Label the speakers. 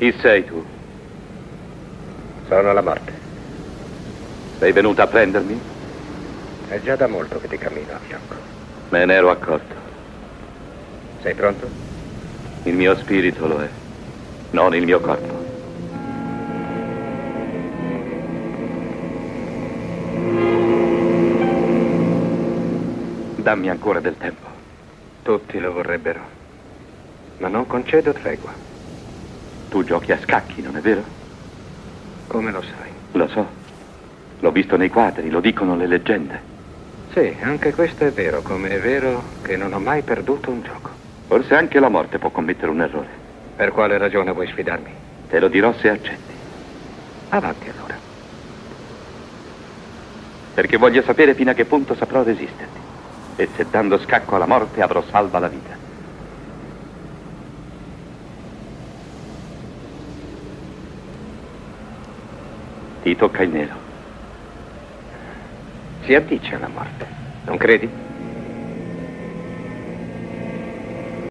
Speaker 1: Chi sei tu?
Speaker 2: Sono la morte.
Speaker 1: Sei venuta a prendermi?
Speaker 2: È già da molto che ti cammino a fianco.
Speaker 1: Me ne ero accorto.
Speaker 2: Sei pronto?
Speaker 1: Il mio spirito lo è, non il mio corpo. Dammi ancora del tempo.
Speaker 2: Tutti lo vorrebbero, ma non concedo tregua.
Speaker 1: Tu giochi a scacchi, non è vero?
Speaker 2: Come lo sai?
Speaker 1: Lo so. L'ho visto nei quadri, lo dicono le leggende.
Speaker 2: Sì, anche questo è vero, come è vero che non ho mai perduto un gioco.
Speaker 1: Forse anche la morte può commettere un errore.
Speaker 2: Per quale ragione vuoi sfidarmi?
Speaker 1: Te lo dirò se accetti.
Speaker 2: Avanti allora.
Speaker 1: Perché voglio sapere fino a che punto saprò resisterti. E se dando scacco alla morte avrò salva la vita. Ti tocca il nero.
Speaker 2: Si addice alla morte, non credi?